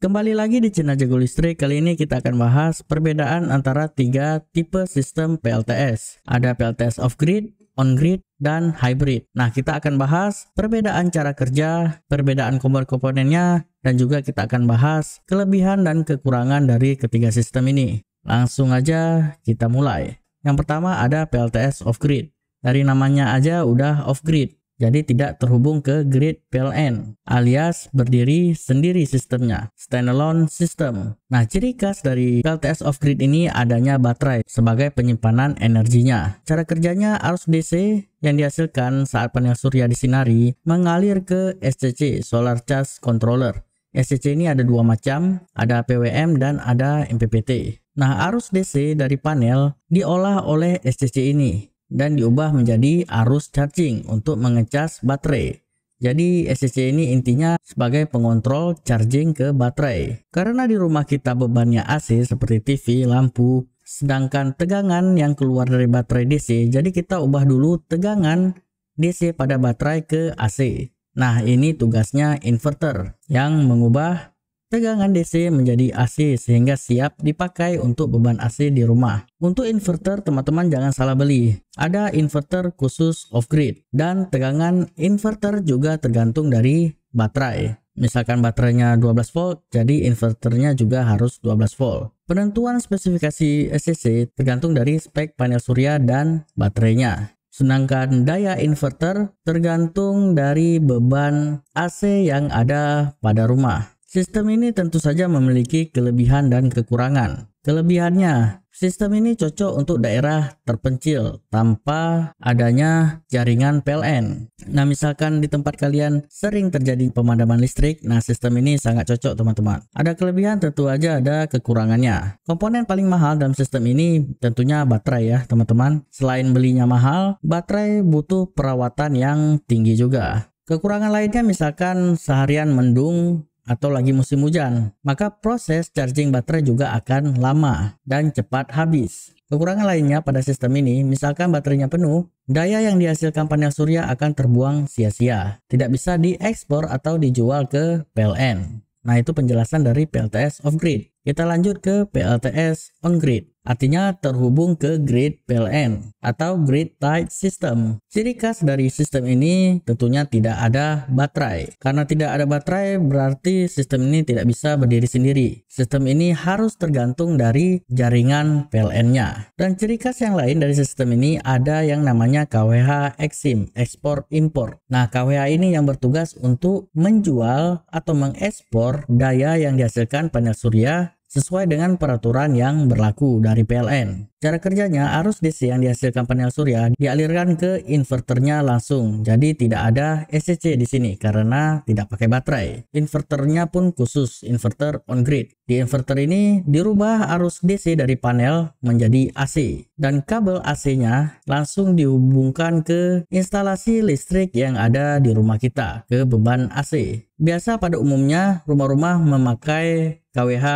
Kembali lagi di Channel Jago Listrik. Kali ini kita akan bahas perbedaan antara 3 tipe sistem PLTS. Ada PLTS off-grid, on-grid, dan hybrid. Nah, kita akan bahas perbedaan cara kerja, perbedaan komponennya, dan juga kita akan bahas kelebihan dan kekurangan dari ketiga sistem ini. Langsung aja kita mulai. Yang pertama ada PLTS off-grid. Dari namanya aja udah off-grid. Jadi tidak terhubung ke grid PLN, alias berdiri sendiri sistemnya, standalone system. Nah, ciri khas dari PLTS off-grid ini adanya baterai sebagai penyimpanan energinya. Cara kerjanya arus DC yang dihasilkan saat panel surya disinari mengalir ke SCC, Solar Charge Controller. SCC ini ada dua macam, ada PWM dan ada MPPT. Nah, arus DC dari panel diolah oleh SCC ini dan diubah menjadi arus charging untuk mengecas baterai. Jadi SCC ini intinya sebagai pengontrol charging ke baterai. Karena di rumah kita bebannya AC seperti TV, lampu, sedangkan tegangan yang keluar dari baterai DC, jadi kita ubah dulu tegangan DC pada baterai ke AC. Nah, ini tugasnya inverter yang mengubah tegangan DC menjadi AC sehingga siap dipakai untuk beban AC di rumah. Untuk inverter, teman-teman jangan salah beli. Ada inverter khusus off-grid dan tegangan inverter juga tergantung dari baterai. Misalkan baterainya 12 volt, jadi inverternya juga harus 12 volt. Penentuan spesifikasi SCC tergantung dari spek panel surya dan baterainya. Sedangkan daya inverter tergantung dari beban AC yang ada pada rumah. Sistem ini tentu saja memiliki kelebihan dan kekurangan. Kelebihannya, sistem ini cocok untuk daerah terpencil tanpa adanya jaringan PLN. Nah, misalkan di tempat kalian sering terjadi pemadaman listrik, nah sistem ini sangat cocok teman-teman. Ada kelebihan, tentu aja ada kekurangannya. Komponen paling mahal dalam sistem ini tentunya baterai ya teman-teman. Selain belinya mahal, baterai butuh perawatan yang tinggi juga. Kekurangan lainnya misalkan seharian mendung atau lagi musim hujan, maka proses charging baterai juga akan lama dan cepat habis. Kekurangan lainnya pada sistem ini, misalkan baterainya penuh, daya yang dihasilkan panel surya akan terbuang sia-sia, tidak bisa diekspor atau dijual ke PLN. Nah, itu penjelasan dari PLTS off-grid. Kita lanjut ke PLTS on-grid. Artinya terhubung ke grid PLN atau grid tied system. Ciri khas dari sistem ini tentunya tidak ada baterai. Karena tidak ada baterai berarti sistem ini tidak bisa berdiri sendiri. Sistem ini harus tergantung dari jaringan PLN-nya. Dan ciri khas yang lain dari sistem ini ada yang namanya KWH Exim, ekspor impor. Nah, KWH ini yang bertugas untuk menjual atau mengekspor daya yang dihasilkan panel surya sesuai dengan peraturan yang berlaku dari PLN. Cara kerjanya, arus DC yang dihasilkan panel surya dialirkan ke inverternya langsung. Jadi tidak ada SCC di sini karena tidak pakai baterai. Inverternya pun khusus, inverter on-grid. Di inverter ini dirubah arus DC dari panel menjadi AC. Dan kabel AC-nya langsung dihubungkan ke instalasi listrik yang ada di rumah kita, ke beban AC. Biasa pada umumnya rumah-rumah memakai KWH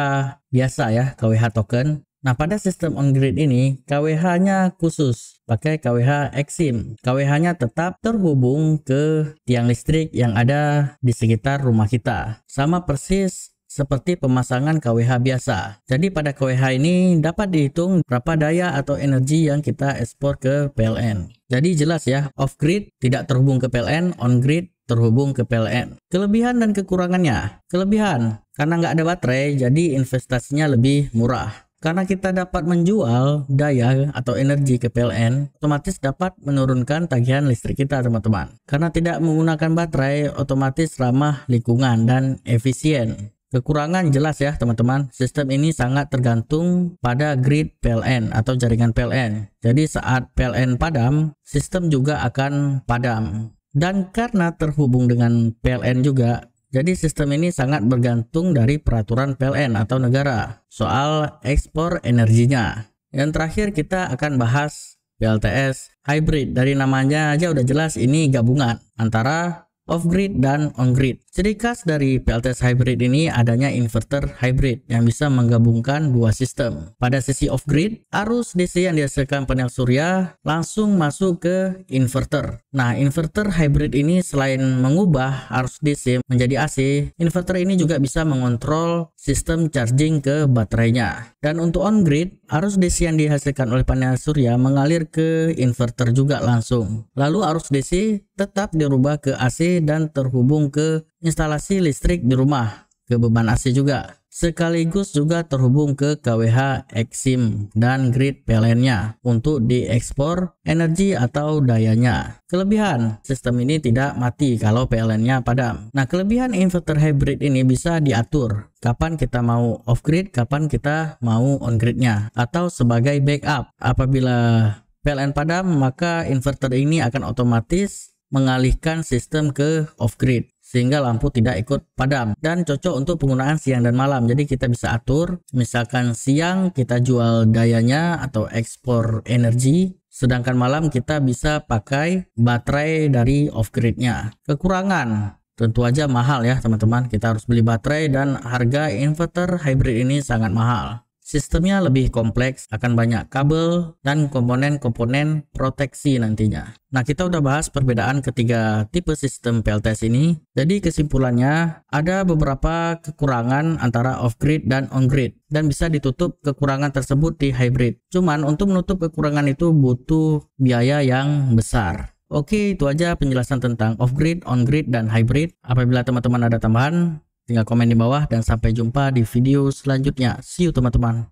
biasa ya, KWH token. Nah, pada sistem on-grid ini KWH-nya khusus, pakai KWH Exim. KWH-nya tetap terhubung ke tiang listrik yang ada di sekitar rumah kita. Sama persis seperti pemasangan KWH biasa. Jadi pada KWH ini dapat dihitung berapa daya atau energi yang kita ekspor ke PLN. Jadi jelas ya, off-grid tidak terhubung ke PLN, on-grid terhubung ke PLN. Kelebihan dan kekurangannya. Kelebihan, karena nggak ada baterai, jadi investasinya lebih murah. Karena kita dapat menjual daya atau energi ke PLN, otomatis dapat menurunkan tagihan listrik kita teman-teman. Karena tidak menggunakan baterai, otomatis ramah lingkungan dan efisien. Kekurangan jelas ya teman-teman, sistem ini sangat tergantung pada grid PLN atau jaringan PLN. Jadi saat PLN padam, sistem juga akan padam. Dan karena terhubung dengan PLN juga, jadi sistem ini sangat bergantung dari peraturan PLN atau negara soal ekspor energinya. Yang terakhir kita akan bahas PLTS hybrid. Dari namanya aja udah jelas ini gabungan antara off-grid dan on-grid. Ciri khas dari PLTS hybrid ini adanya inverter hybrid yang bisa menggabungkan dua sistem. Pada sisi off-grid, arus DC yang dihasilkan panel surya langsung masuk ke inverter. Nah, inverter hybrid ini selain mengubah arus DC menjadi AC, inverter ini juga bisa mengontrol sistem charging ke baterainya. Dan untuk on-grid, arus DC yang dihasilkan oleh panel surya mengalir ke inverter juga langsung. Lalu arus DC tetap dirubah ke AC dan terhubung ke instalasi listrik di rumah, ke beban AC juga. Sekaligus juga terhubung ke KWH Exim dan grid PLN-nya untuk diekspor energi atau dayanya. Kelebihan, sistem ini tidak mati kalau PLN-nya padam. Nah, kelebihan inverter hybrid ini bisa diatur kapan kita mau off-grid, kapan kita mau on-gridnya, atau sebagai backup. Apabila PLN padam, maka inverter ini akan otomatis mengalihkan sistem ke off-grid sehingga lampu tidak ikut padam, dan cocok untuk penggunaan siang dan malam. Jadi kita bisa atur, misalkan siang kita jual dayanya atau ekspor energi, sedangkan malam kita bisa pakai baterai dari off-gridnya. Kekurangan, tentu aja mahal ya teman-teman, kita harus beli baterai dan harga inverter hybrid ini sangat mahal. Sistemnya lebih kompleks, akan banyak kabel dan komponen-komponen proteksi nantinya. Nah, kita udah bahas perbedaan ketiga tipe sistem PLTS ini. Jadi kesimpulannya, ada beberapa kekurangan antara off-grid dan on-grid, dan bisa ditutup kekurangan tersebut di hybrid. Cuman untuk menutup kekurangan itu butuh biaya yang besar. Oke, itu aja penjelasan tentang off-grid, on-grid, dan hybrid. Apabila teman-teman ada tambahan, tinggal komen di bawah, dan sampai jumpa di video selanjutnya. See you teman-teman.